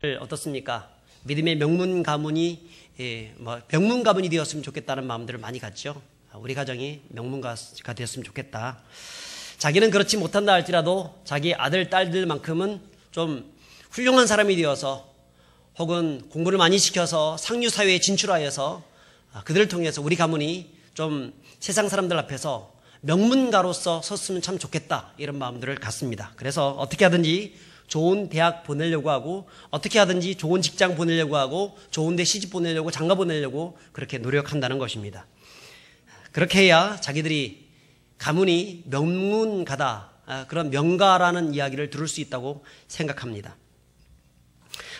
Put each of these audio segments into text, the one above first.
어떻습니까? 믿음의 명문 가문이 명문 가문이 되었으면 좋겠다는 마음들을 많이 갖죠. 우리 가정이 명문가가 되었으면 좋겠다. 자기는 그렇지 못한다 할지라도 자기 아들, 딸들만큼은 좀 훌륭한 사람이 되어서 혹은 공부를 많이 시켜서 상류사회에 진출하여서 그들을 통해서 우리 가문이 좀 세상 사람들 앞에서 명문가로서 섰으면 참 좋겠다, 이런 마음들을 갖습니다. 그래서 어떻게 하든지 좋은 대학 보내려고 하고, 어떻게 하든지 좋은 직장 보내려고 하고, 좋은 데 시집 보내려고, 장가 보내려고 그렇게 노력한다는 것입니다. 그렇게 해야 자기들이 가문이 명문가다, 그런 명가라는 이야기를 들을 수 있다고 생각합니다.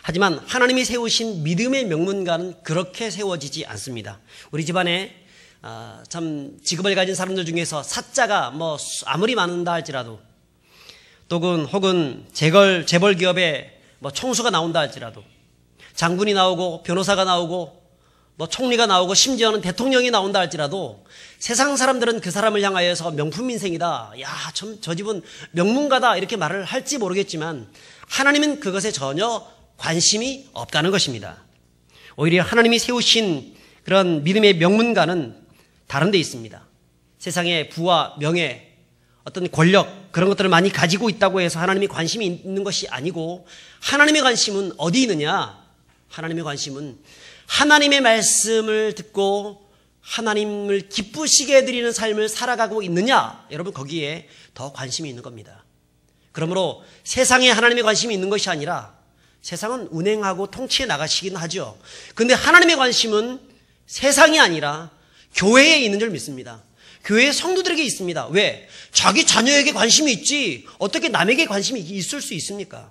하지만 하나님이 세우신 믿음의 명문가는 그렇게 세워지지 않습니다. 우리 집안에 참 직업을 가진 사람들 중에서 사자가 아무리 많은다 할지라도, 혹은 재벌 기업에 총수가 나온다 할지라도, 장군이 나오고 변호사가 나오고 총리가 나오고 심지어는 대통령이 나온다 할지라도, 세상 사람들은 그 사람을 향하여서 명품 인생이다, 야, 저 집은 명문가다, 이렇게 말을 할지 모르겠지만 하나님은 그것에 전혀 관심이 없다는 것입니다. 오히려 하나님이 세우신 그런 믿음의 명문가는 다른 데 있습니다. 세상의 부와 명예, 어떤 권력, 그런 것들을 많이 가지고 있다고 해서 하나님이 관심이 있는 것이 아니고, 하나님의 관심은 어디 있느냐? 하나님의 관심은 하나님의 말씀을 듣고 하나님을 기쁘시게 해드리는 삶을 살아가고 있느냐? 여러분, 거기에 더 관심이 있는 겁니다. 그러므로 세상에 하나님의 관심이 있는 것이 아니라, 세상은 운행하고 통치해 나가시긴 하죠. 그런데 하나님의 관심은 세상이 아니라 교회에 있는 줄 믿습니다. 교회 성도들에게 있습니다. 왜? 자기 자녀에게 관심이 있지 어떻게 남에게 관심이 있을 수 있습니까?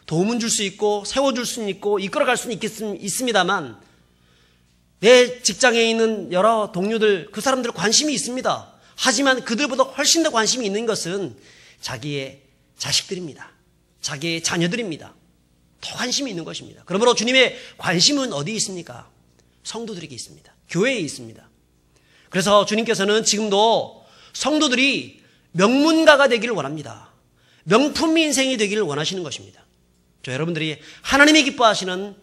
도움은 줄 수 있고 세워줄 수는 있고 이끌어갈 수는 있습니다만, 내 직장에 있는 여러 동료들, 그 사람들 관심이 있습니다. 하지만 그들보다 훨씬 더 관심이 있는 것은 자기의 자식들입니다. 자기의 자녀들입니다. 더 관심이 있는 것입니다. 그러므로 주님의 관심은 어디 있습니까? 성도들에게 있습니다. 교회에 있습니다. 그래서 주님께서는 지금도 성도들이 명문가가 되기를 원합니다. 명품 인생이 되기를 원하시는 것입니다. 여러분들이 하나님이 기뻐하시는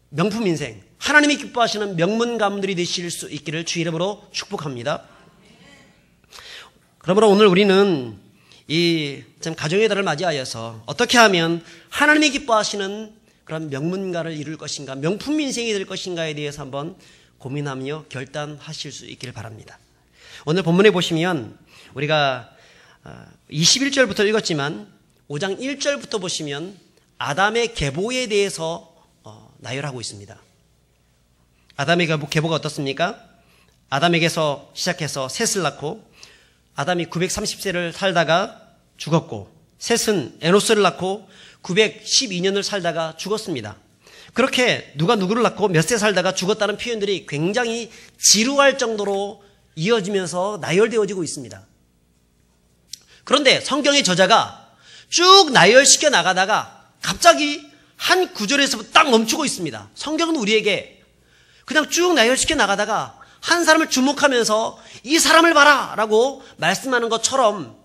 명품 인생, 하나님이 기뻐하시는 명문 가문들이 되실 수 있기를 주 이름으로 축복합니다. 그러므로 오늘 우리는 이 가정의 달을 맞이하여서 어떻게 하면 하나님이 기뻐하시는 그런 명문가를 이룰 것인가, 명품 인생이 될 것인가에 대해서 한번 고민하며 결단하실 수 있기를 바랍니다. 오늘 본문에 보시면 우리가 21절부터 읽었지만 5장 1절부터 보시면 아담의 계보에 대해서 나열하고 있습니다. 아담의 계보가 어떻습니까? 아담에게서 시작해서 셋을 낳고, 아담이 930세를 살다가 죽었고, 셋은 에노스를 낳고 912년을 살다가 죽었습니다. 그렇게 누가 누구를 낳고 몇 세 살다가 죽었다는 표현들이 굉장히 지루할 정도로 이어지면서 나열되어지고 있습니다. 그런데 성경의 저자가 쭉 나열시켜 나가다가 갑자기 한 구절에서 딱 멈추고 있습니다. 성경은 우리에게 그냥 쭉 나열시켜 나가다가 한 사람을 주목하면서 이 사람을 봐라 라고 말씀하는 것처럼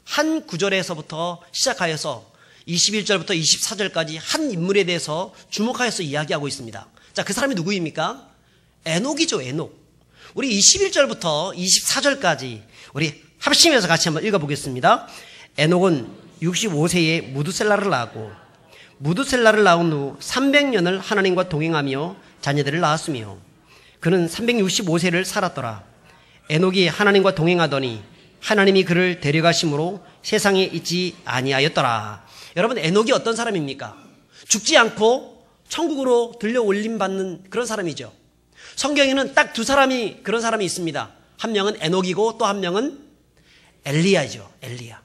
한 구절에서부터 시작하여서 21절부터 24절까지 한 인물에 대해서 주목하여서 이야기하고 있습니다. 자, 그 사람이 누구입니까? 에녹이죠, 에녹. 우리 21절부터 24절까지 우리 합심해서 같이 한번 읽어보겠습니다. 에녹은 65세에 무두셀라를 낳았고, 무두셀라를 낳은 후 300년을 하나님과 동행하며 자녀들을 낳았으며, 그는 365세를 살았더라. 에녹이 하나님과 동행하더니 하나님이 그를 데려가심으로 세상에 있지 아니하였더라. 여러분, 에녹이 어떤 사람입니까? 죽지 않고 천국으로 들려 올림 받는 그런 사람이죠. 성경에는 딱 두 사람이 그런 사람이 있습니다. 한 명은 에녹이고 또 한 명은 엘리야죠. 엘리야.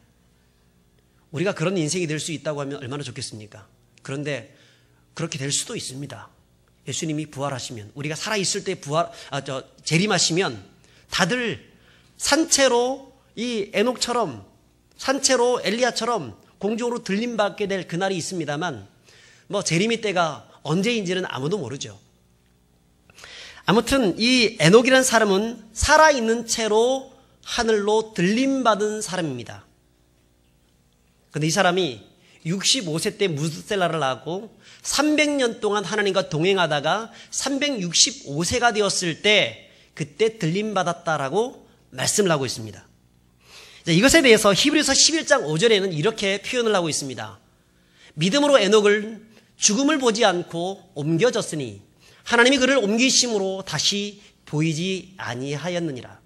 우리가 그런 인생이 될 수 있다고 하면 얼마나 좋겠습니까? 그런데 그렇게 될 수도 있습니다. 예수님이 부활하시면, 우리가 살아있을 때 재림하시면 다들 산채로 이 에녹처럼, 산채로 엘리야처럼 공중으로 들림받게 될 그날이 있습니다만, 재림의 때가 언제인지는 아무도 모르죠. 아무튼 이 에녹이라는 사람은 살아있는 채로 하늘로 들림받은 사람입니다. 그런데 이 사람이 65세 때 무드셀라를 낳고 300년 동안 하나님과 동행하다가 365세가 되었을 때 그때 들림받았다라고 말씀을 하고 있습니다. 이것에 대해서 히브리서 11장 5절에는 이렇게 표현을 하고 있습니다. 믿음으로 에녹을 죽음을 보지 않고 옮겨졌으니 하나님이 그를 옮기심으로 다시 보이지 아니하였느니라.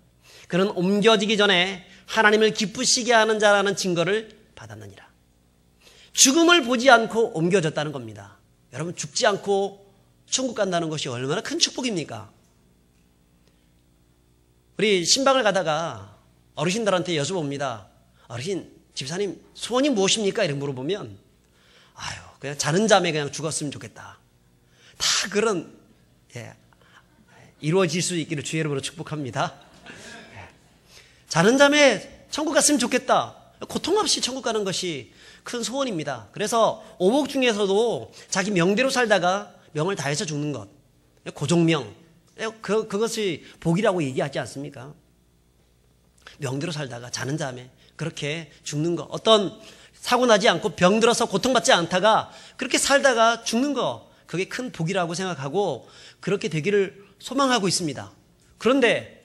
그는 옮겨지기 전에 하나님을 기쁘시게 하는 자라는 증거를 받았느니라. 죽음을 보지 않고 옮겨졌다는 겁니다. 여러분, 죽지 않고 천국 간다는 것이 얼마나 큰 축복입니까? 우리 신방을 가다가 어르신들한테 여쭤봅니다. 어르신, 집사님 소원이 무엇입니까? 이렇게 물어보면 그냥 자는 잠에 그냥 죽었으면 좋겠다. 다 그런 이루어질 수 있기를 주의 이름으로 축복합니다. 자는 잠에 천국 갔으면 좋겠다. 고통 없이 천국 가는 것이 큰 소원입니다. 그래서 오복 중에서도 자기 명대로 살다가 명을 다해서 죽는 것, 고종명, 그것이 복이라고 얘기하지 않습니까? 명대로 살다가 자는 잠에 그렇게 죽는 것, 어떤 사고 나지 않고 병들어서 고통받지 않다가 그렇게 살다가 죽는 것, 그게 큰 복이라고 생각하고 그렇게 되기를 소망하고 있습니다. 그런데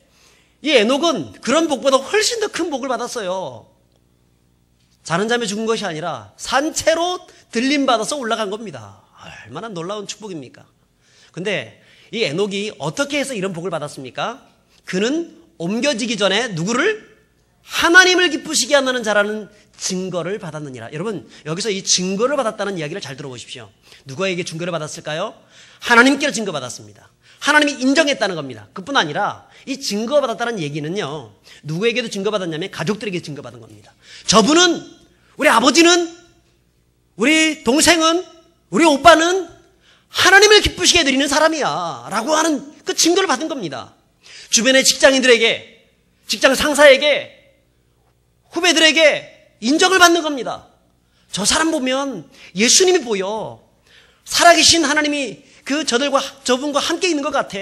이 에녹은 그런 복보다 훨씬 더 큰 복을 받았어요. 자는 잠에 죽은 것이 아니라 산채로 들림받아서 올라간 겁니다. 얼마나 놀라운 축복입니까? 근데 이 에녹이 어떻게 해서 이런 복을 받았습니까? 그는 옮겨지기 전에 누구를? 하나님을 기쁘시게 하는 자라는 증거를 받았느니라. 여러분, 여기서 이 증거를 받았다는 이야기를 잘 들어보십시오. 누구에게 증거를 받았을까요? 하나님께 증거받았습니다. 하나님이 인정했다는 겁니다. 그뿐 아니라 이 증거받았다는 얘기는요, 누구에게도 증거받았냐면 가족들에게 증거받은 겁니다. 저분은, 우리 아버지는, 우리 동생은, 우리 오빠는 하나님을 기쁘시게 해드리는 사람이야 라고 하는 그 증거를 받은 겁니다. 주변의 직장인들에게, 직장 상사에게, 후배들에게 인정을 받는 겁니다. 저 사람 보면 예수님이 보여. 살아계신 하나님이 저분과 함께 있는 것 같아.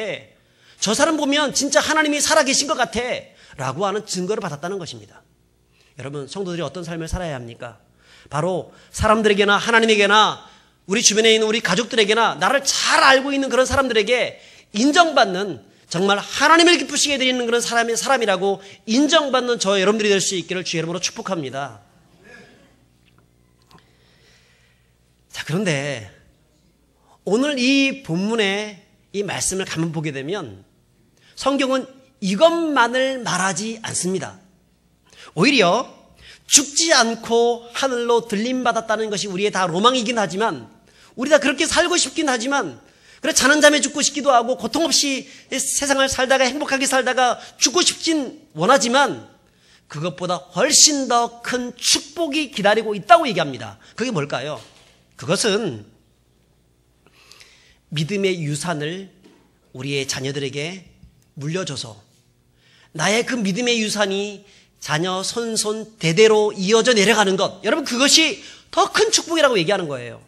저 사람 보면 진짜 하나님이 살아계신 것 같아 라고 하는 증거를 받았다는 것입니다. 여러분, 성도들이 어떤 삶을 살아야 합니까? 바로 사람들에게나 하나님에게나 우리 주변에 있는 우리 가족들에게나 나를 잘 알고 있는 그런 사람들에게 인정받는, 정말 하나님을 기쁘시게 해드리는 그런 사람이라고 인정받는 저 여러분들이 될 수 있기를 주의 이름으로 축복합니다. 자, 그런데 오늘 이 본문의 이 말씀을 가만 보게 되면 성경은 이것만을 말하지 않습니다. 오히려 죽지 않고 하늘로 들림받았다는 것이 우리의 다 로망이긴 하지만, 우리 다 그렇게 살고 싶긴 하지만, 그래 자는 잠에 죽고 싶기도 하고 고통 없이 세상을 살다가 행복하게 살다가 죽고 싶진 원하지만 그것보다 훨씬 더 큰 축복이 기다리고 있다고 얘기합니다. 그게 뭘까요? 그것은 믿음의 유산을 우리의 자녀들에게 물려줘서 나의 그 믿음의 유산이 자녀 손손 대대로 이어져 내려가는 것, 여러분, 그것이 더 큰 축복이라고 얘기하는 거예요.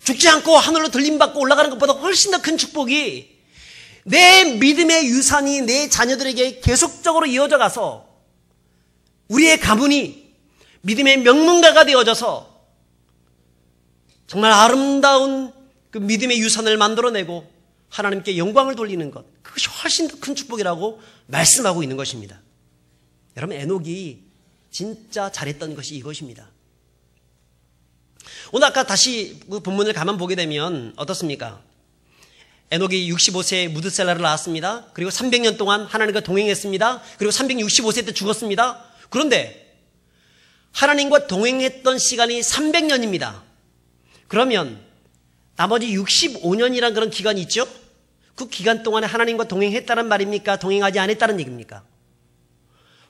죽지 않고 하늘로 들림받고 올라가는 것보다 훨씬 더 큰 축복이 내 믿음의 유산이 내 자녀들에게 계속적으로 이어져 가서 우리의 가문이 믿음의 명문가가 되어져서 정말 아름다운 그 믿음의 유산을 만들어내고 하나님께 영광을 돌리는 것, 그것이 훨씬 더 큰 축복이라고 말씀하고 있는 것입니다. 여러분, 에녹이 진짜 잘했던 것이 이것입니다. 오늘 아까 다시 그 본문을 가만 보게 되면 어떻습니까? 에녹이 65세에 무드셀라를 낳았습니다. 그리고 300년 동안 하나님과 동행했습니다. 그리고 365세 때 죽었습니다. 그런데 하나님과 동행했던 시간이 300년입니다. 그러면 나머지 65년이란 그런 기간이 있죠? 그 기간 동안에 하나님과 동행했다는 말입니까? 동행하지 않았다는 얘기입니까?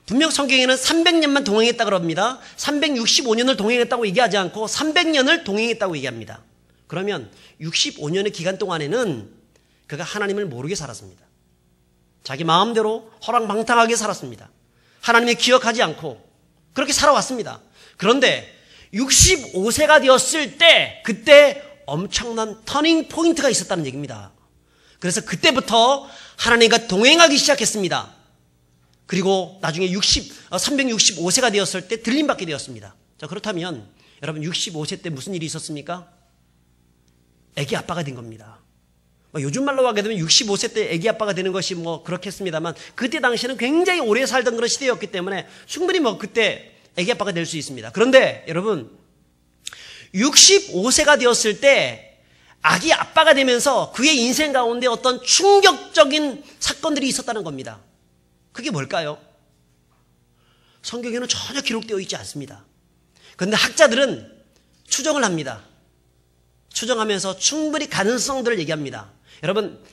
분명 성경에는 300년만 동행했다 그럽니다. 365년을 동행했다고 얘기하지 않고 300년을 동행했다고 얘기합니다. 그러면 65년의 기간 동안에는 그가 하나님을 모르게 살았습니다. 자기 마음대로 허랑방탕하게 살았습니다. 하나님을 기억하지 않고 그렇게 살아왔습니다. 그런데 65세가 되었을 때 그때 엄청난 터닝 포인트가 있었다는 얘기입니다. 그래서 그때부터 하나님과 동행하기 시작했습니다. 그리고 나중에 365세가 되었을 때 들림받게 되었습니다. 자, 그렇다면 여러분 65세 때 무슨 일이 있었습니까? 아기 아빠가 된 겁니다. 요즘 말로 하게 되면 65세 때 아기 아빠가 되는 것이 그렇겠습니다만 그때 당시에는 굉장히 오래 살던 그런 시대였기 때문에 충분히 그때 아기 아빠가 될 수 있습니다. 그런데 여러분 65세가 되었을 때 아기 아빠가 되면서 그의 인생 가운데 어떤 충격적인 사건들이 있었다는 겁니다. 그게 뭘까요? 성경에는 전혀 기록되어 있지 않습니다. 그런데 학자들은 추정을 합니다. 추정하면서 충분히 가능성들을 얘기합니다. 여러분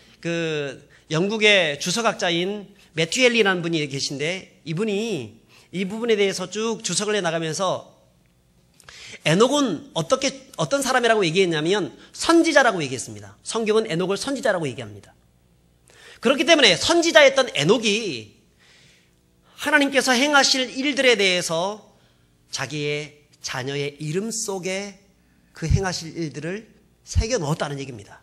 영국의 주석학자인 매튜 헬리라는 분이 계신데 이분이 이 부분에 대해서 쭉 주석을 해나가면서 에녹은 어떤 사람이라고 얘기했냐면 선지자라고 얘기했습니다. 성경은 에녹을 선지자라고 얘기합니다. 그렇기 때문에 선지자였던 에녹이 하나님께서 행하실 일들에 대해서 자기의 자녀의 이름 속에 그 행하실 일들을 새겨 넣었다는 얘기입니다.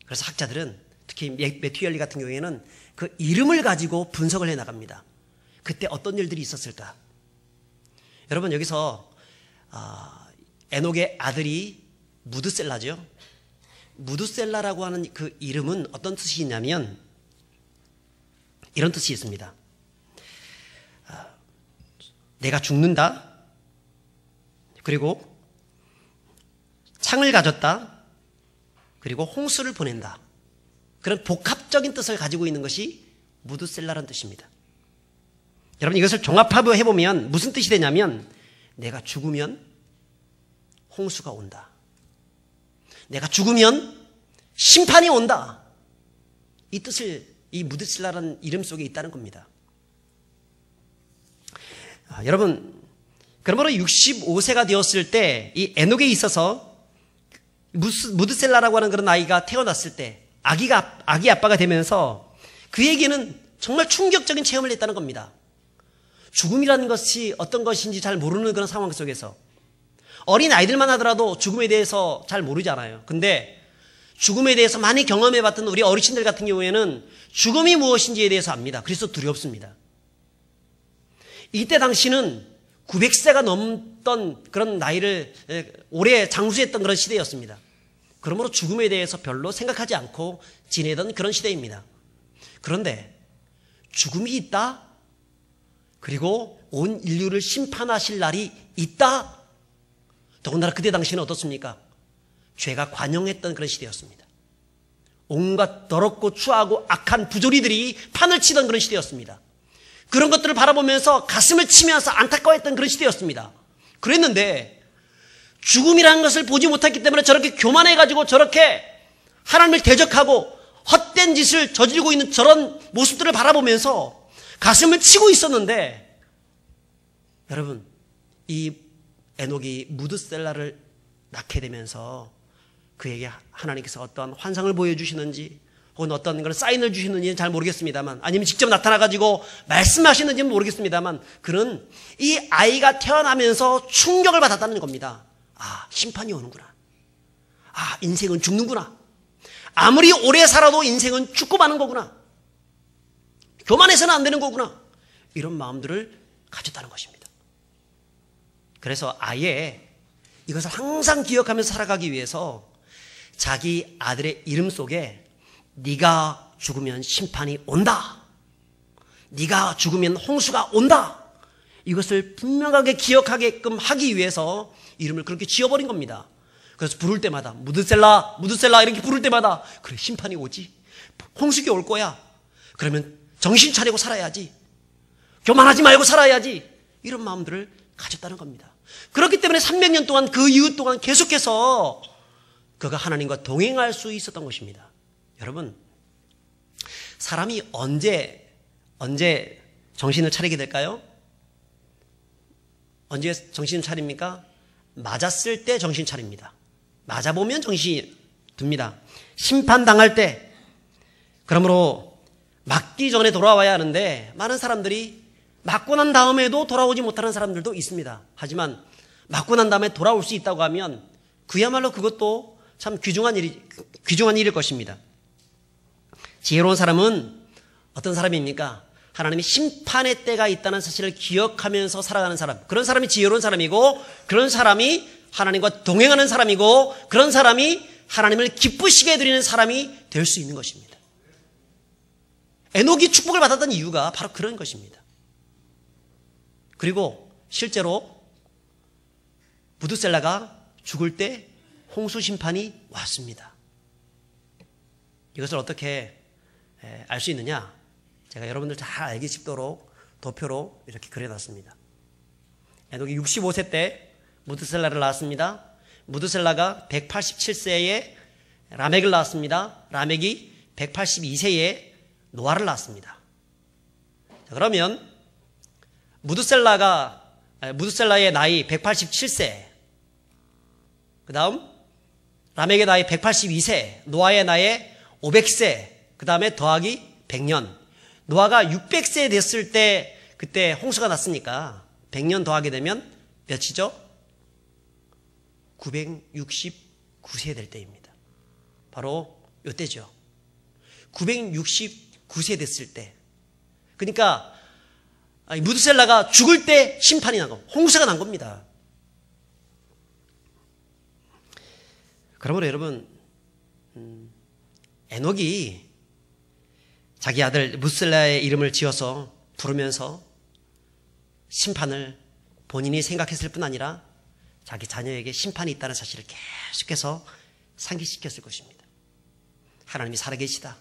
그래서 학자들은 특히 매튜 헬리 같은 경우에는 그 이름을 가지고 분석을 해나갑니다. 그때 어떤 일들이 있었을까? 여러분 여기서 에녹의 아들이 무드셀라죠. 무드셀라라고 하는 그 이름은 어떤 뜻이 있냐면 이런 뜻이 있습니다. 내가 죽는다. 그리고 창을 가졌다. 그리고 홍수를 보낸다. 그런 복합적인 뜻을 가지고 있는 것이 무드셀라라는 뜻입니다. 여러분 이것을 종합해보면 무슨 뜻이 되냐면 내가 죽으면 홍수가 온다. 내가 죽으면 심판이 온다. 이 뜻을 이 무드셀라라는 이름 속에 있다는 겁니다. 여러분 그러므로 65세가 되었을 때 이 에녹에 있어서 무드셀라라고 하는 그런 아이가 태어났을 때 아기 아빠가 되면서 그에게는 정말 충격적인 체험을 했다는 겁니다. 죽음이라는 것이 어떤 것인지 잘 모르는 그런 상황 속에서 어린 아이들만 하더라도 죽음에 대해서 잘 모르잖아요. 근데 죽음에 대해서 많이 경험해봤던 우리 어르신들 같은 경우에는 죽음이 무엇인지에 대해서 압니다. 그래서 두렵습니다. 이때 당시는 900세가 넘던 그런 나이를 오래 장수했던 그런 시대였습니다. 그러므로 죽음에 대해서 별로 생각하지 않고 지내던 그런 시대입니다. 그런데 죽음이 있다? 그리고 온 인류를 심판하실 날이 있다? 더군다나 그때 당시는 어떻습니까? 죄가 관영했던 그런 시대였습니다. 온갖 더럽고 추하고 악한 부조리들이 판을 치던 그런 시대였습니다. 그런 것들을 바라보면서 가슴을 치면서 안타까워했던 그런 시대였습니다. 그랬는데 죽음이라는 것을 보지 못했기 때문에 저렇게 교만해가지고 저렇게 하나님을 대적하고 헛된 짓을 저지르고 있는 저런 모습들을 바라보면서 가슴을 치고 있었는데 여러분 이 에녹이 무드셀라를 낳게 되면서 그에게 하나님께서 어떤 환상을 보여주시는지 혹은 어떤 그런 사인을 주시는지는 잘 모르겠습니다만 아니면 직접 나타나가지고 말씀하시는지는 모르겠습니다만 그는 이 아이가 태어나면서 충격을 받았다는 겁니다. 아, 심판이 오는구나. 아, 인생은 죽는구나. 아무리 오래 살아도 인생은 죽고 마는 거구나. 교만해서는 안 되는 거구나. 이런 마음들을 가졌다는 것입니다. 그래서 아예 이것을 항상 기억하면서 살아가기 위해서 자기 아들의 이름 속에 네가 죽으면 심판이 온다. 네가 죽으면 홍수가 온다. 이것을 분명하게 기억하게끔 하기 위해서 이름을 그렇게 지어버린 겁니다. 그래서 부를 때마다 무드셀라 무드셀라 이렇게 부를 때마다 그래 심판이 오지. 홍수가 올 거야. 그러면 정신 차리고 살아야지. 교만하지 말고 살아야지. 이런 마음들을 가졌다는 겁니다. 그렇기 때문에 300년 동안 그 이후 동안 계속해서 그가 하나님과 동행할 수 있었던 것입니다. 여러분 사람이 언제 정신을 차리게 될까요? 언제 정신을 차립니까? 맞았을 때 정신 차립니다. 맞아보면 정신이 듭니다. 심판당할 때. 그러므로 맞기 전에 돌아와야 하는데 많은 사람들이 맞고 난 다음에도 돌아오지 못하는 사람들도 있습니다. 하지만 맞고 난 다음에 돌아올 수 있다고 하면 그야말로 그것도 참 귀중한 일일 것입니다. 지혜로운 사람은 어떤 사람입니까? 하나님이 심판의 때가 있다는 사실을 기억하면서 살아가는 사람, 그런 사람이 지혜로운 사람이고, 그런 사람이 하나님과 동행하는 사람이고, 그런 사람이 하나님을 기쁘시게 해드리는 사람이 될 수 있는 것입니다. 에녹이 축복을 받았던 이유가 바로 그런 것입니다. 그리고 실제로 무드셀라가 죽을 때 홍수 심판이 왔습니다. 이것을 어떻게 알 수 있느냐? 제가 여러분들 잘 알기 쉽도록 도표로 이렇게 그려놨습니다. 에녹이 65세 때 무드셀라를 낳았습니다. 무드셀라가 187세에 라멕을 낳았습니다. 라멕이 182세에 노아를 낳았습니다. 자, 그러면 무드셀라의 나이 187세, 그 다음 라멕의 나이 182세, 노아의 나이 500세, 그 다음에 더하기 100년. 노아가 600세 됐을 때 그때 홍수가 났으니까 100년 더하게 되면 몇이죠? 969세 될 때입니다. 바로 이때죠. 969세 됐을 때. 그러니까 무드셀라가 죽을 때 심판이 난 겁니다. 홍수가 난 겁니다. 그러므로 여러분, 에녹이 자기 아들 무드셀라의 이름을 지어서 부르면서 심판을 본인이 생각했을 뿐 아니라 자기 자녀에게 심판이 있다는 사실을 계속해서 상기시켰을 것입니다. 하나님이 살아계시다.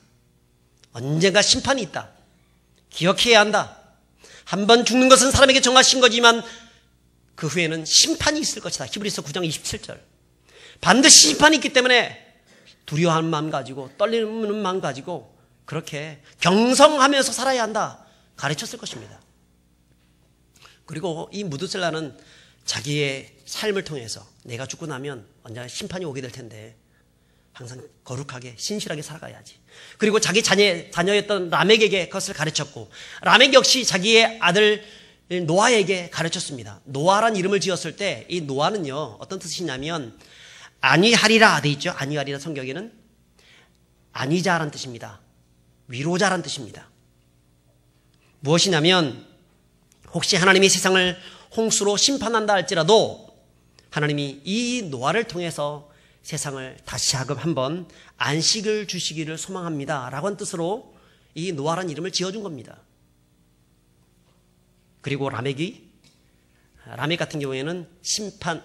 언젠가 심판이 있다. 기억해야 한다. 한번 죽는 것은 사람에게 정하신 거지만 그 후에는 심판이 있을 것이다. 히브리서 9장 27절. 반드시 심판이 있기 때문에 두려워하는 마음 가지고 떨리는 마음 가지고 그렇게 경성하면서 살아야 한다 가르쳤을 것입니다. 그리고 이 무드셀라는 자기의 삶을 통해서 내가 죽고 나면 언젠가 심판이 오게 될 텐데 항상 거룩하게 신실하게 살아가야지. 그리고 자기 자녀였던 라멕에게 그것을 가르쳤고, 라멕 역시 자기의 아들 노아에게 가르쳤습니다. 노아란 이름을 지었을 때 이 노아는요 어떤 뜻이냐면 아니하리라 돼 있죠. 아니하리라 성경에는 아니자란 뜻입니다. 위로자란 뜻입니다. 무엇이냐면 혹시 하나님이 세상을 홍수로 심판한다 할지라도 하나님이 이 노아를 통해서 세상을 다시 한번 안식을 주시기를 소망합니다 라고 한 뜻으로 이 노아란 이름을 지어준 겁니다. 그리고 라멕 같은 경우에는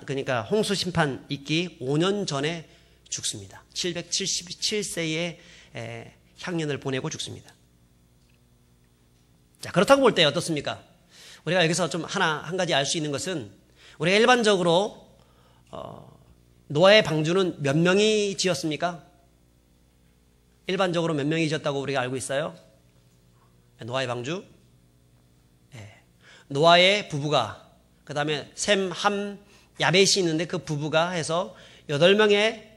그러니까 홍수 심판 있기 5년 전에 죽습니다. 777세에 향년을 보내고 죽습니다. 자, 그렇다고 볼 때 어떻습니까? 우리가 여기서 좀 한 가지 알 수 있는 것은 우리가 일반적으로 노아의 방주는 몇 명이 지었습니까? 일반적으로 몇 명이 지었다고 우리가 알고 있어요? 노아의 방주? 노아의 부부가, 그 다음에 셈, 함, 야벳이 있는데 그 부부가 해서 8명의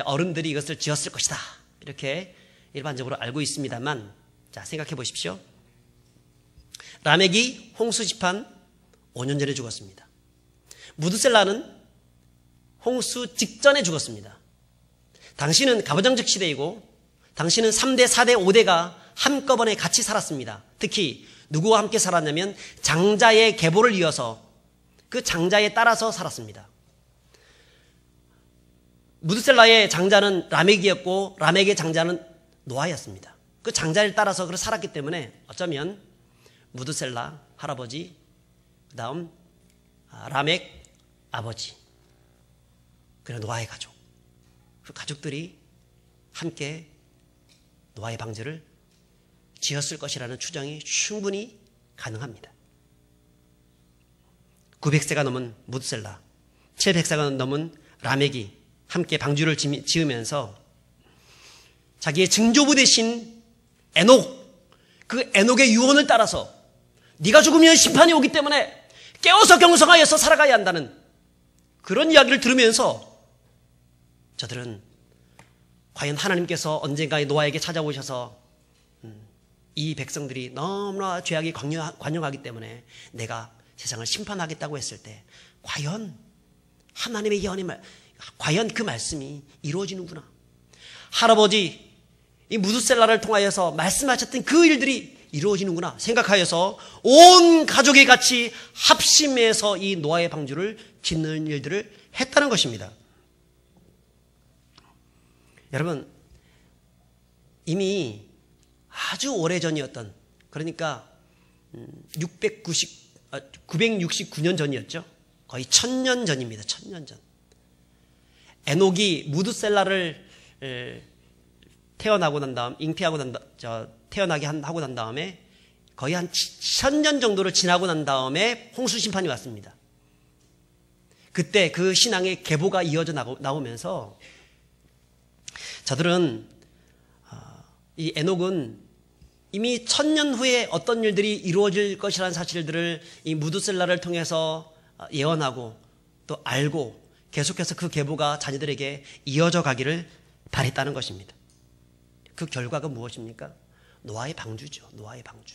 어른들이 이것을 지었을 것이다. 이렇게 일반적으로 알고 있습니다만, 자, 생각해 보십시오. 라멕이 홍수 심판 5년 전에 죽었습니다. 무드셀라는 홍수 직전에 죽었습니다. 당신은 가부장적 시대이고 당신은 3대, 4대, 5대가 한꺼번에 같이 살았습니다. 특히 누구와 함께 살았냐면 장자의 계보를 이어서 그 장자에 따라서 살았습니다. 무드셀라의 장자는 라멕이었고 라멕의 장자는 노아였습니다. 그 장자를 따라서 그렇게 살았기 때문에 어쩌면 무드셀라 할아버지, 그 다음 라멕 아버지, 그리고 노아의 가족, 그 가족들이 함께 노아의 방주를 지었을 것이라는 추정이 충분히 가능합니다. 900세가 넘은 무드셀라, 700세가 넘은 라멕이 함께 방주를 지으면서 자기의 증조부 대신 에녹, 그 에녹의 유언을 따라서 네가 죽으면 심판이 오기 때문에 깨어서 경성하여서 살아가야 한다는 그런 이야기를 들으면서 저들은 과연 하나님께서 언젠가 노아에게 찾아오셔서 이 백성들이 너무나 죄악이 관영하기 때문에 내가 세상을 심판하겠다고 했을 때 과연 하나님의 예언이 과연 그 말씀이 이루어지는구나. 할아버지 이 무드셀라를 통하여서 말씀하셨던 그 일들이 이루어지는구나 생각하여서 온 가족이 같이 합심해서 이 노아의 방주를 짓는 일들을 했다는 것입니다. 여러분, 이미 아주 오래전이었던, 그러니까 969년 전이었죠. 거의 1000년 전입니다. 1000년 전. 에녹이 무드셀라를 태어나고 난 다음, 태어나게 하고 난 다음에 거의 한 1000년 정도를 지나고 난 다음에 홍수 심판이 왔습니다. 그때 그 신앙의 계보가 이어져 나오면서 저들은 이 에녹은 이미 1000년 후에 어떤 일들이 이루어질 것이라는 사실들을 이 무드셀라를 통해서 예언하고 또 알고 계속해서 그 계보가 자녀들에게 이어져 가기를 바랬다는 것입니다. 그 결과가 무엇입니까? 노아의 방주죠. 노아의 방주.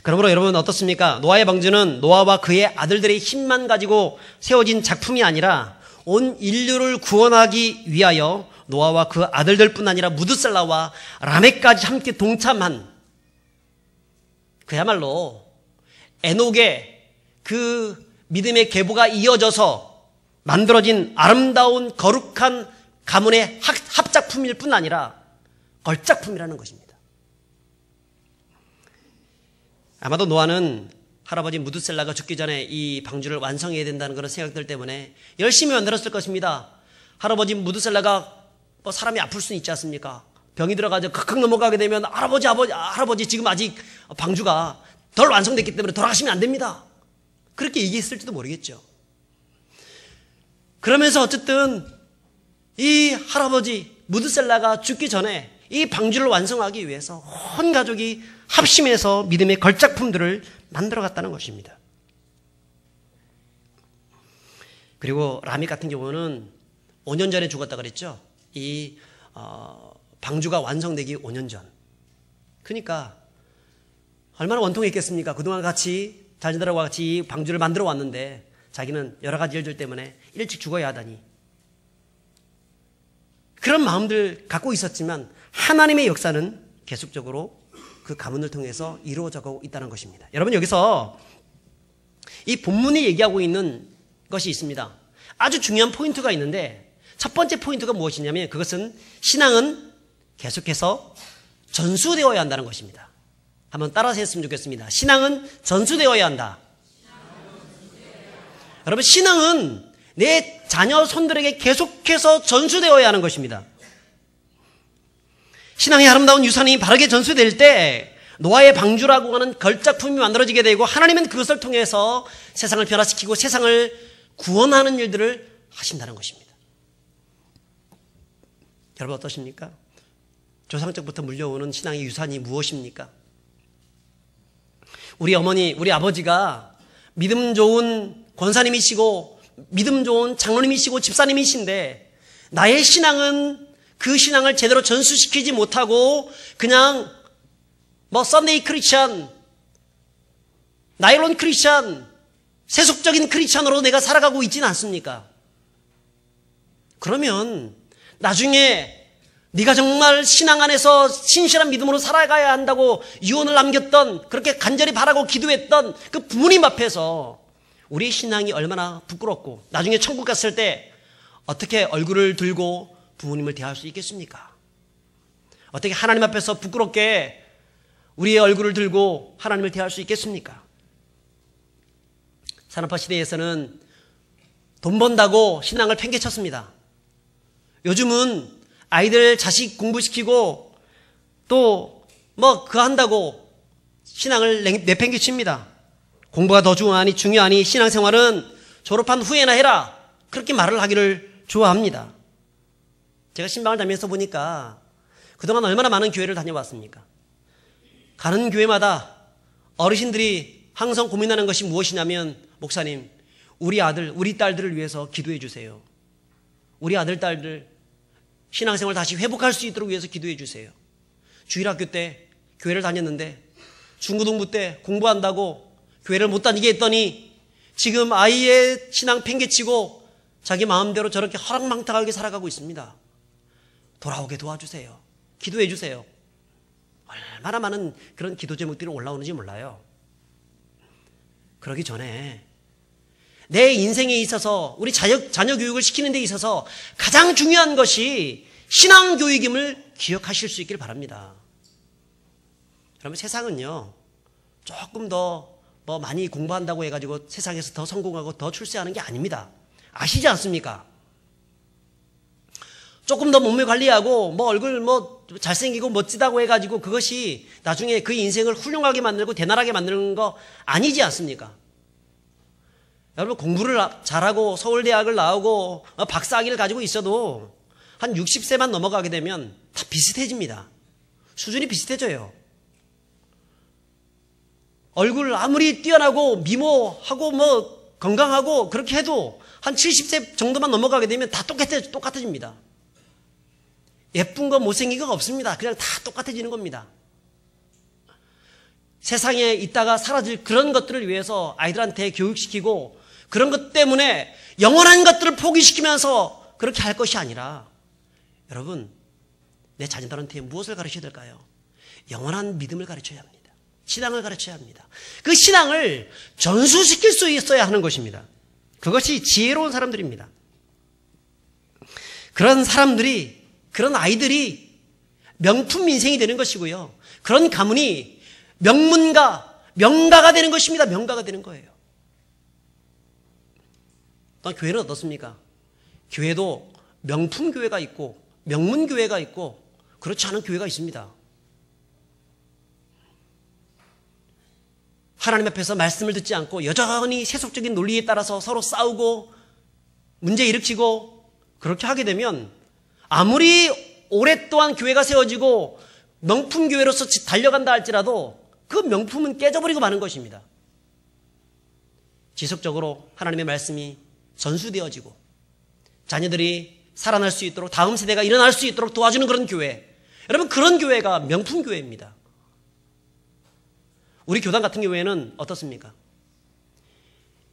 그러므로 여러분 어떻습니까? 노아의 방주는 노아와 그의 아들들의 힘만 가지고 세워진 작품이 아니라 온 인류를 구원하기 위하여 노아와 그 아들들뿐 아니라 무드셀라와 라멕까지 함께 동참한, 그야말로 에녹의 그 믿음의 계보가 이어져서 만들어진 아름다운 거룩한 가문의 합작품일 뿐 아니라 걸작품이라는 것입니다. 아마도 노아는 할아버지 무드셀라가 죽기 전에 이 방주를 완성해야 된다는 그런 생각들 때문에 열심히 만들었을 것입니다. 할아버지 무드셀라가 사람이 아플 수는 있지 않습니까? 병이 들어가지고 극극 넘어가게 되면 할아버지 지금 아직 방주가 덜 완성됐기 때문에 돌아가시면 안 됩니다. 그렇게 얘기했을지도 모르겠죠. 그러면서 어쨌든 이 할아버지 무드셀라가 죽기 전에 이 방주를 완성하기 위해서 온 가족이 합심해서 믿음의 걸작품들을 만들어갔다는 것입니다. 그리고 라멕 같은 경우는 5년 전에 죽었다 그랬죠. 이 방주가 완성되기 5년 전. 그러니까 얼마나 원통했겠습니까? 그동안 같이 자녀들하고 같이 이 방주를 만들어 왔는데 자기는 여러 가지 일들 때문에 일찍 죽어야 하다니. 그런 마음들 갖고 있었지만 하나님의 역사는 계속적으로 그 가문을 통해서 이루어져가고 있다는 것입니다. 여러분, 여기서 이 본문이 얘기하고 있는 것이 있습니다. 아주 중요한 포인트가 있는데 첫 번째 포인트가 무엇이냐면 그것은 신앙은 계속해서 전수되어야 한다는 것입니다. 한번 따라서 했으면 좋겠습니다. 신앙은 전수되어야 한다. 여러분, 신앙은 내 자녀 손들에게 계속해서 전수되어야 하는 것입니다. 신앙의 아름다운 유산이 바르게 전수될 때 노아의 방주라고 하는 걸작품이 만들어지게 되고 하나님은 그것을 통해서 세상을 변화시키고 세상을 구원하는 일들을 하신다는 것입니다. 여러분 어떠십니까? 조상적부터 물려오는 신앙의 유산이 무엇입니까? 우리 어머니, 우리 아버지가 믿음 좋은 권사님이시고 믿음 좋은 장로님이시고 집사님이신데 나의 신앙은 그 신앙을 제대로 전수시키지 못하고 그냥 썬데이 크리스찬, 나일론 크리스찬, 세속적인 크리스찬으로 내가 살아가고 있지는 않습니까? 그러면 나중에 네가 정말 신앙 안에서 신실한 믿음으로 살아가야 한다고 유언을 남겼던, 그렇게 간절히 바라고 기도했던 그 부모님 앞에서 우리 신앙이 얼마나 부끄럽고 나중에 천국 갔을 때 어떻게 얼굴을 들고 부모님을 대할 수 있겠습니까? 어떻게 하나님 앞에서 부끄럽게 우리의 얼굴을 들고 하나님을 대할 수 있겠습니까? 산업화 시대에서는 돈 번다고 신앙을 팽개쳤습니다. 요즘은 아이들 자식 공부시키고 또 그거 한다고 신앙을 내팽개칩니다. 공부가 더 중요하니 신앙생활은 졸업한 후에나 해라, 그렇게 말을 하기를 좋아합니다. 제가 신방을 다니면서 보니까 그동안 얼마나 많은 교회를 다녀왔습니까? 가는 교회마다 어르신들이 항상 고민하는 것이 무엇이냐면, 목사님, 우리 아들, 우리 딸들을 위해서 기도해 주세요. 우리 아들, 딸들 신앙생활 다시 회복할 수 있도록 위해서 기도해 주세요. 주일학교 때 교회를 다녔는데 중고등부 때 공부한다고 교회를 못 다니게 했더니 지금 아이의 신앙 팽개치고 자기 마음대로 저렇게 허랑망탕하게 살아가고 있습니다. 돌아오게 도와주세요. 기도해 주세요. 얼마나 많은 그런 기도 제목들이 올라오는지 몰라요. 그러기 전에 내 인생에 있어서 우리 자녀 교육을 시키는 데 있어서 가장 중요한 것이 신앙교육임을 기억하실 수 있길 바랍니다. 여러분, 세상은요, 조금 더 많이 공부한다고 해가지고 세상에서 더 성공하고 더 출세하는 게 아닙니다. 아시지 않습니까? 조금 더 몸매 관리하고 얼굴 잘생기고 멋지다고 해가지고 그것이 나중에 그 인생을 훌륭하게 만들고 대단하게 만드는 거 아니지 않습니까? 여러분, 공부를 잘하고 서울대학을 나오고 박사학위를 가지고 있어도 한 60세만 넘어가게 되면 다 비슷해집니다. 수준이 비슷해져요. 얼굴 아무리 뛰어나고 미모하고 건강하고 그렇게 해도 한 70세 정도만 넘어가게 되면 다 똑같아집니다. 예쁜 거 못생긴 거 없습니다. 그냥 다 똑같아지는 겁니다. 세상에 있다가 사라질 그런 것들을 위해서 아이들한테 교육시키고 그런 것 때문에 영원한 것들을 포기시키면서 그렇게 할 것이 아니라, 여러분, 내 자녀들한테 무엇을 가르쳐야 될까요? 영원한 믿음을 가르쳐야 합니다. 신앙을 가르쳐야 합니다. 그 신앙을 전수시킬 수 있어야 하는 것입니다. 그것이 지혜로운 사람들입니다. 그런 사람들이, 그런 아이들이 명품 인생이 되는 것이고요. 그런 가문이 명가가 되는 것입니다. 명가가 되는 거예요. 또 교회는 어떻습니까? 교회도 명품 교회가 있고 명문 교회가 있고 그렇지 않은 교회가 있습니다. 하나님 앞에서 말씀을 듣지 않고 여전히 세속적인 논리에 따라서 서로 싸우고 문제 일으키고 그렇게 하게 되면 아무리 오랫동안 교회가 세워지고 명품 교회로서 달려간다 할지라도 그 명품은 깨져버리고 마는 것입니다. 지속적으로 하나님의 말씀이 전수되어지고 자녀들이 살아날 수 있도록, 다음 세대가 일어날 수 있도록 도와주는 그런 교회, 여러분, 그런 교회가 명품 교회입니다. 우리 교단 같은 경우에는 어떻습니까?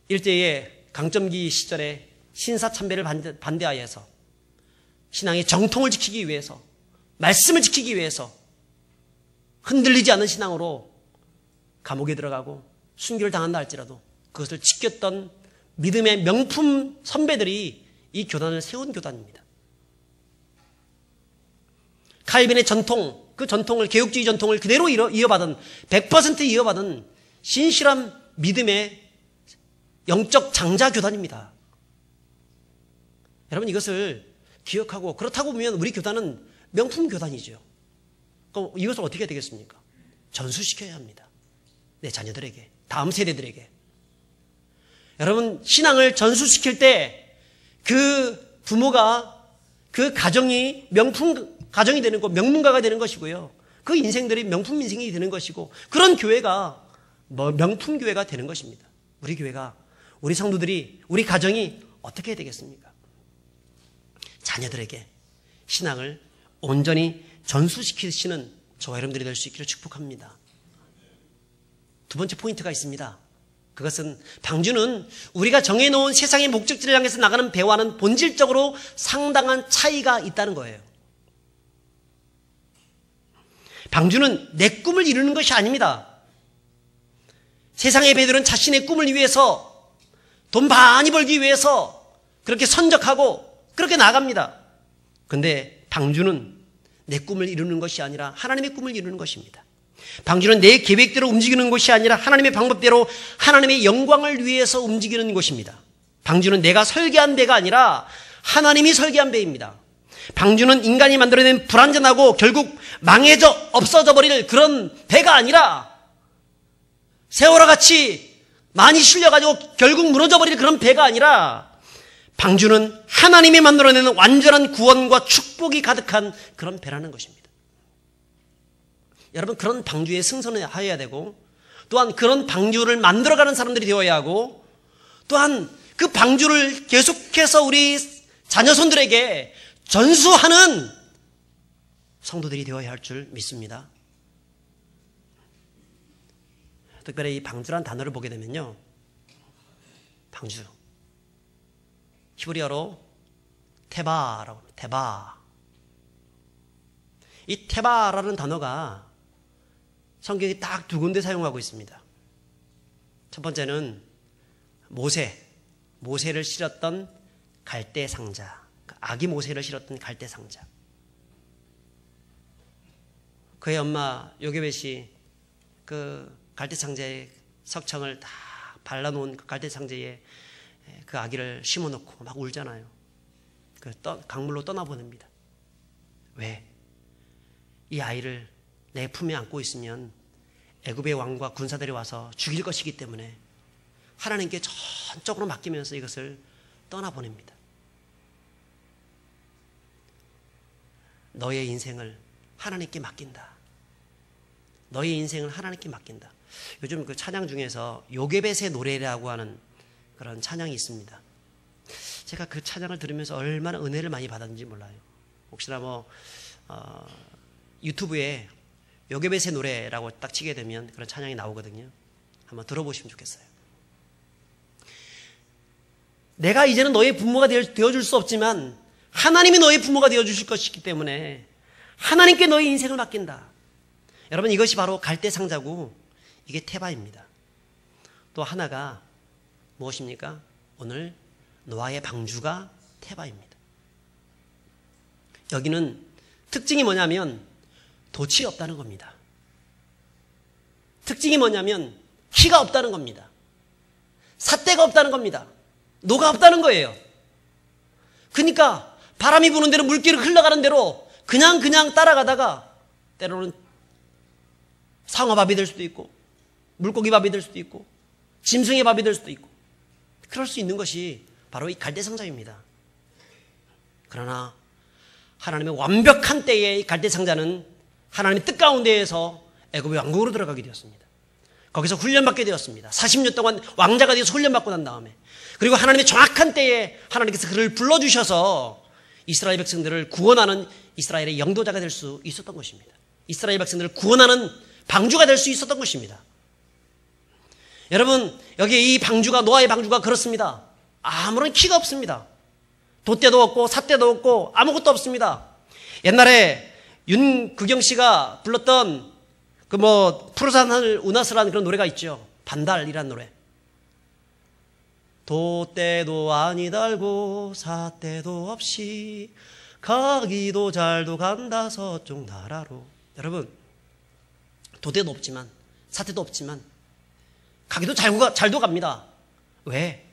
일제의 강점기 시절에 신사참배를 반대하여서 신앙의 정통을 지키기 위해서, 말씀을 지키기 위해서 흔들리지 않는 신앙으로 감옥에 들어가고 순교를 당한다 할지라도 그것을 지켰던 믿음의 명품 선배들이 이 교단을 세운 교단입니다. 칼빈의 전통, 그 전통을, 개혁주의 전통을 그대로 이어받은, 100% 이어받은 신실한 믿음의 영적 장자 교단입니다. 여러분, 이것을 기억하고, 그렇다고 보면 우리 교단은 명품 교단이죠. 그럼 이것을 어떻게 해야 되겠습니까? 전수시켜야 합니다. 내 자녀들에게, 다음 세대들에게. 여러분, 신앙을 전수시킬 때 그 부모가, 그 가정이 명품 가정이 되는 거, 명문가가 되는 것이고요. 그 인생들이 명품 인생이 되는 것이고, 그런 교회가 명품 교회가 되는 것입니다. 우리 교회가, 우리 성도들이, 우리 가정이 어떻게 해야 되겠습니까? 자녀들에게 신앙을 온전히 전수시키시는 저와 여러분들이 될 수 있기를 축복합니다. 두 번째 포인트가 있습니다. 그것은 방주는 우리가 정해놓은 세상의 목적지를 향해서 나가는 배와는 본질적으로 상당한 차이가 있다는 거예요. 방주는 내 꿈을 이루는 것이 아닙니다. 세상의 배들은 자신의 꿈을 위해서, 돈 많이 벌기 위해서 그렇게 선적하고 그렇게 나갑니다. 그런데 방주는 내 꿈을 이루는 것이 아니라 하나님의 꿈을 이루는 것입니다. 방주는 내 계획대로 움직이는 것이 아니라 하나님의 방법대로 하나님의 영광을 위해서 움직이는 것입니다. 방주는 내가 설계한 배가 아니라 하나님이 설계한 배입니다. 방주는 인간이 만들어낸 불완전하고 결국 망해져 없어져 버릴 그런 배가 아니라 세월호 같이 많이 실려가지고 결국 무너져 버릴 그런 배가 아니라 방주는 하나님이 만들어내는 완전한 구원과 축복이 가득한 그런 배라는 것입니다. 여러분, 그런 방주에 승선해야 되고, 또한 그런 방주를 만들어가는 사람들이 되어야 하고, 또한 그 방주를 계속해서 우리 자녀손들에게 전수하는 성도들이 되어야 할 줄 믿습니다. 특별히 이 방주란 단어를 보게 되면요, 방주, 히브리어로 테바라고 합니다. 테바. 이 테바라는 단어가 성경이 딱 두 군데 사용하고 있습니다. 첫 번째는 모세를 실었던 갈대 상자, 아기 모세를 실었던 갈대 상자. 그의 엄마 요게벳이 그 갈대 상자에 석청을 다 발라놓은 그 갈대 상자에 그 아기를 심어놓고 막 울잖아요. 그 강물로 떠나보냅니다. 왜? 이 아이를 내 품에 안고 있으면 애굽의 왕과 군사들이 와서 죽일 것이기 때문에 하나님께 전적으로 맡기면서 이것을 떠나보냅니다. 너의 인생을 하나님께 맡긴다. 너의 인생을 하나님께 맡긴다. 요즘 그 찬양 중에서 요게벳의 노래라고 하는 그런 찬양이 있습니다. 제가 그 찬양을 들으면서 얼마나 은혜를 많이 받았는지 몰라요. 혹시나 유튜브에 요게벳의 노래라고 딱 치게 되면 그런 찬양이 나오거든요. 한번 들어보시면 좋겠어요. 내가 이제는 너의 부모가 되어줄 수 없지만 하나님이 너의 부모가 되어주실 것이기 때문에 하나님께 너의 인생을 맡긴다. 여러분, 이것이 바로 갈대 상자고 이게 테바입니다. 또 하나가 무엇입니까? 오늘 노아의 방주가 테바입니다. 여기는 특징이 뭐냐면 돛이 없다는 겁니다. 특징이 뭐냐면 키가 없다는 겁니다. 삿대가 없다는 겁니다. 노가 없다는 거예요. 그러니까 바람이 부는 대로 물길을 흘러가는 대로 그냥 따라가다가 때로는 상어밥이 될 수도 있고 물고기 밥이 될 수도 있고 짐승의 밥이 될 수도 있고 그럴 수 있는 것이 바로 이 갈대상자입니다. 그러나 하나님의 완벽한 때에 이 갈대상자는 하나님의 뜻 가운데에서 애굽의 왕국으로 들어가게 되었습니다. 거기서 훈련받게 되었습니다. 40년 동안 왕자가 되어서 훈련받고 난 다음에 그리고 하나님의 정확한 때에 하나님께서 그를 불러주셔서 이스라엘 백성들을 구원하는 이스라엘의 영도자가 될 수 있었던 것입니다. 이스라엘 백성들을 구원하는 방주가 될 수 있었던 것입니다. 여러분, 여기 이 방주가 노아의 방주가 그렇습니다. 아무런 키가 없습니다. 돛대도 없고 삿대도 없고 아무것도 없습니다. 옛날에 윤구경 씨가 불렀던 푸르산 하늘 운하스라는 그런 노래가 있죠. 반달이라는 노래. 돛대도 아니 달고 삿대도 없이 가기도 잘도 간다 서쪽 나라로. 여러분, 돛대도 없지만 삿대도 없지만 가기도 잘도 갑니다. 왜?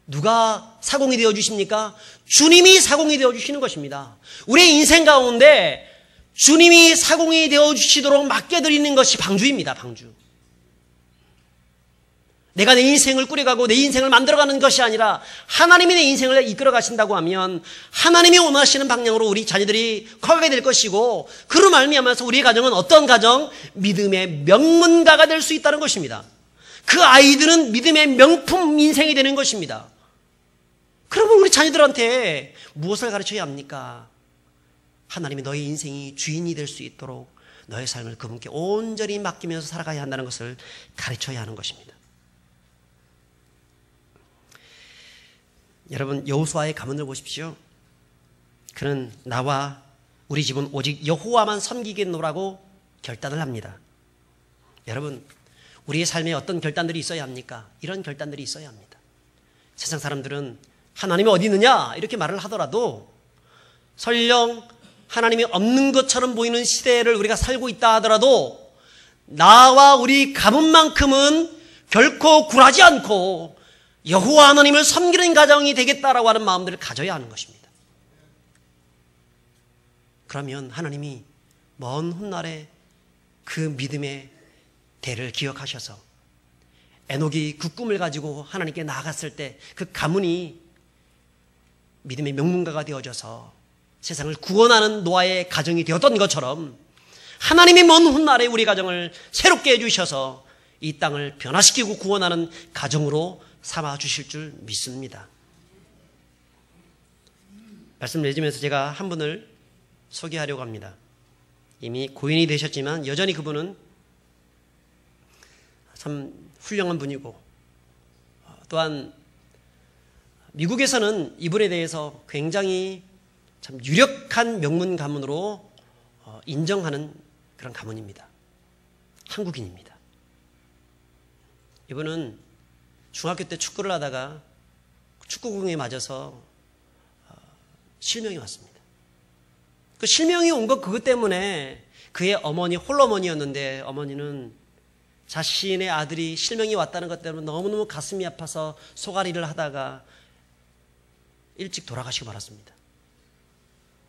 누가 사공이 되어주십니까? 주님이 사공이 되어주시는 것입니다. 우리의 인생 가운데 주님이 사공이 되어주시도록 맡겨드리는 것이 방주입니다. 방주. 내가 내 인생을 꾸려가고 내 인생을 만들어가는 것이 아니라 하나님이 내 인생을 이끌어가신다고 하면 하나님이 원하시는 방향으로 우리 자녀들이 커가게 될 것이고 그로 말미암아서 우리의 가정은 어떤 가정? 믿음의 명문가가 될 수 있다는 것입니다. 그 아이들은 믿음의 명품 인생이 되는 것입니다. 그러면 우리 자녀들한테 무엇을 가르쳐야 합니까? 하나님이 너의 인생이 주인이 될 수 있도록 너의 삶을 그분께 온전히 맡기면서 살아가야 한다는 것을 가르쳐야 하는 것입니다. 여러분, 여호수아의 가문을 보십시오. 그는 나와 우리 집은 오직 여호와만 섬기겠노라고 결단을 합니다. 여러분, 우리의 삶에 어떤 결단들이 있어야 합니까? 이런 결단들이 있어야 합니다. 세상 사람들은 하나님이 어디 있느냐 이렇게 말을 하더라도 설령 하나님이 없는 것처럼 보이는 시대를 우리가 살고 있다 하더라도 나와 우리 가문만큼은 결코 굴하지 않고 여호와 하나님을 섬기는 가정이 되겠다라고 하는 마음들을 가져야 하는 것입니다. 그러면 하나님이 먼 훗날에 그 믿음의 대를 기억하셔서 에녹이 그 꿈을 가지고 하나님께 나아갔을 때 그 가문이 믿음의 명문가가 되어져서 세상을 구원하는 노아의 가정이 되었던 것처럼 하나님이 먼 훗날에 우리 가정을 새롭게 해주셔서 이 땅을 변화시키고 구원하는 가정으로 삼아주실 줄 믿습니다. 말씀 내주면서 제가 한 분을 소개하려고 합니다. 이미 고인이 되셨지만 여전히 그분은 참 훌륭한 분이고 또한 미국에서는 이분에 대해서 굉장히 참 유력한 명문 가문으로 인정하는 그런 가문입니다. 한국인입니다. 이분은 중학교 때 축구를 하다가 축구공에 맞아서 실명이 왔습니다. 그 실명이 온 것 그것 때문에 그의 어머니 홀어머니였는데 어머니는 자신의 아들이 실명이 왔다는 것 때문에 너무너무 가슴이 아파서 소가리를 하다가 일찍 돌아가시고 말았습니다.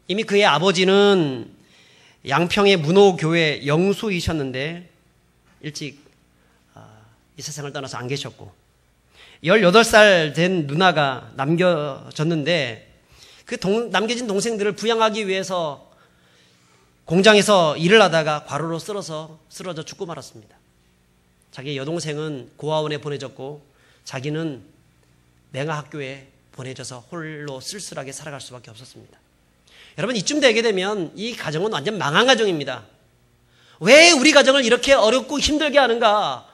이미 그의 아버지는 양평의 문호교회 영수이셨는데 일찍 이 세상을 떠나서 안 계셨고 18살 된 누나가 남겨졌는데 그 남겨진 동생들을 부양하기 위해서 공장에서 일을 하다가 과로로 쓰러져 죽고 말았습니다. 자기 여동생은 고아원에 보내졌고 자기는 맹아학교에 보내져서 홀로 쓸쓸하게 살아갈 수밖에 없었습니다. 여러분, 이쯤 되게 되면 이 가정은 완전 망한 가정입니다. 왜 우리 가정을 이렇게 어렵고 힘들게 하는가?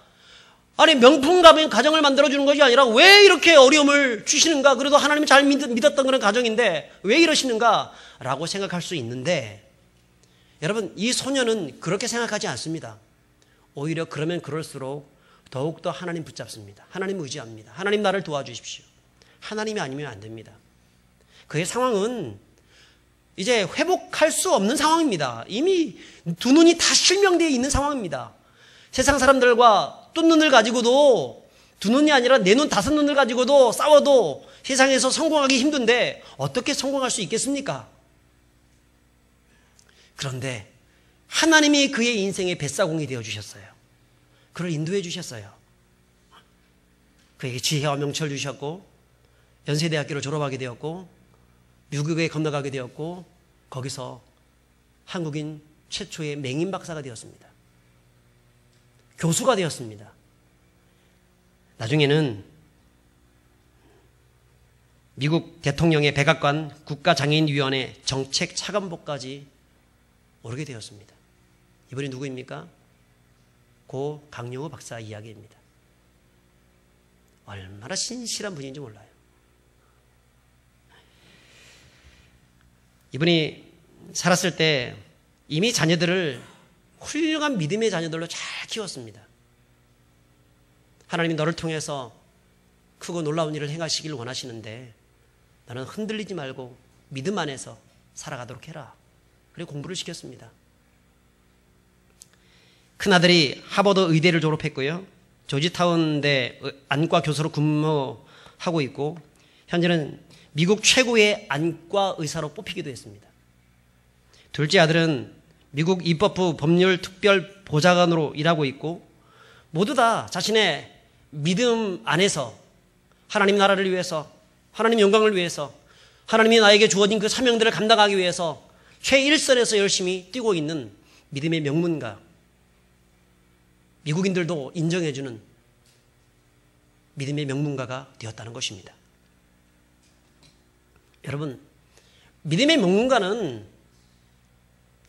아니, 명품 가면 가정을 만들어주는 것이 아니라 왜 이렇게 어려움을 주시는가? 그래도 하나님이 잘 믿었던 그런 가정인데 왜 이러시는가? 라고 생각할 수 있는데 여러분, 이 소녀는 그렇게 생각하지 않습니다. 오히려 그러면 그럴수록 더욱더 하나님 붙잡습니다. 하나님 의지합니다. 하나님 나를 도와주십시오. 하나님이 아니면 안 됩니다. 그의 상황은 이제 회복할 수 없는 상황입니다. 이미 두 눈이 다 실명되어 있는 상황입니다. 세상 사람들과 두 눈을 가지고도 두 눈이 아니라 네 눈, 다섯 눈을 가지고도 싸워도 세상에서 성공하기 힘든데 어떻게 성공할 수 있겠습니까? 그런데 하나님이 그의 인생의 뱃사공이 되어주셨어요. 그를 인도해 주셨어요. 그에게 지혜와 명철 주셨고 연세대학교를 졸업하게 되었고 미국에 건너가게 되었고 거기서 한국인 최초의 맹인 박사가 되었습니다. 교수가 되었습니다. 나중에는 미국 대통령의 백악관 국가장애인위원회 정책차관보까지 오르게 되었습니다. 이분이 누구입니까? 고 강용호 박사 이야기입니다. 얼마나 신실한 분인지 몰라요. 이분이 살았을 때 이미 자녀들을 훌륭한 믿음의 자녀들로 잘 키웠습니다. 하나님이 너를 통해서 크고 놀라운 일을 행하시길 원하시는데 너는 흔들리지 말고 믿음 안에서 살아가도록 해라. 그리고 공부를 시켰습니다. 큰아들이 하버드 의대를 졸업했고요. 조지타운대 안과 교수로 근무하고 있고 현재는 미국 최고의 안과 의사로 뽑히기도 했습니다. 둘째 아들은 미국 입법부 법률특별보좌관으로 일하고 있고 모두 다 자신의 믿음 안에서 하나님 나라를 위해서 하나님 영광을 위해서 하나님이 나에게 주어진 그 사명들을 감당하기 위해서 최일선에서 열심히 뛰고 있는 믿음의 명문가, 미국인들도 인정해주는 믿음의 명문가가 되었다는 것입니다. 여러분, 믿음의 명문가는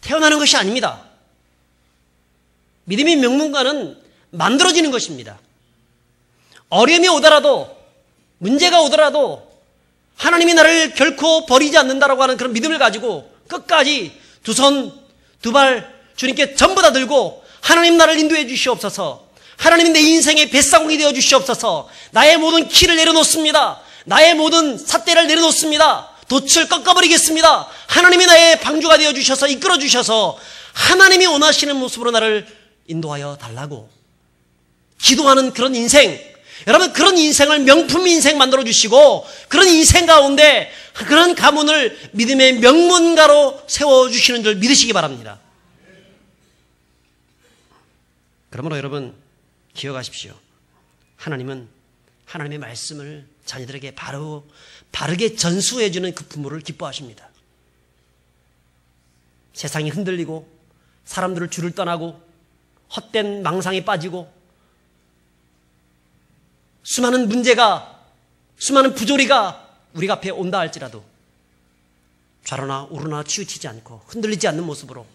태어나는 것이 아닙니다. 믿음의 명문가는 만들어지는 것입니다. 어려움이 오더라도 문제가 오더라도 하나님이 나를 결코 버리지 않는다라고 하는 그런 믿음을 가지고 끝까지 두 손, 두 발 주님께 전부 다 들고 하나님 나를 인도해 주시옵소서. 하나님 내 인생의 뱃사공이 되어 주시옵소서. 나의 모든 키를 내려놓습니다. 나의 모든 삿대를 내려놓습니다. 돛을 꺾어버리겠습니다. 하나님이 나의 방주가 되어 주셔서 이끌어 주셔서 하나님이 원하시는 모습으로 나를 인도하여 달라고 기도하는 그런 인생, 여러분 그런 인생을 명품 인생 만들어 주시고 그런 인생 가운데 그런 가문을 믿음의 명문가로 세워주시는 줄 믿으시기 바랍니다. 그러므로 여러분 기억하십시오. 하나님은 하나님의 말씀을 자녀들에게 바르게 전수해주는 그 부모를 기뻐하십니다. 세상이 흔들리고 사람들을 줄을 떠나고 헛된 망상에 빠지고 수많은 문제가 수많은 부조리가 우리 앞에 온다 할지라도 좌로나 우로나 치우치지 않고 흔들리지 않는 모습으로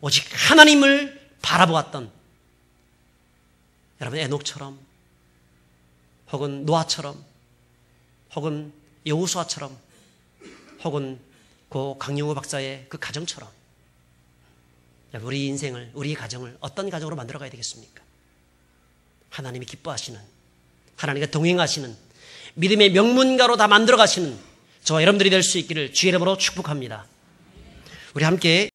오직 하나님을 바라보았던 여러분 에녹처럼 혹은 노아처럼 혹은 여호수아처럼 혹은 고 강용호 박사의 그 가정처럼 우리 인생을, 우리 가정을 어떤 가정으로 만들어 가야 되겠습니까? 하나님이 기뻐하시는, 하나님과 동행하시는 믿음의 명문가로 다 만들어 가시는 저와 여러분들이 될 수 있기를 주의 이름으로 축복합니다. 우리 함께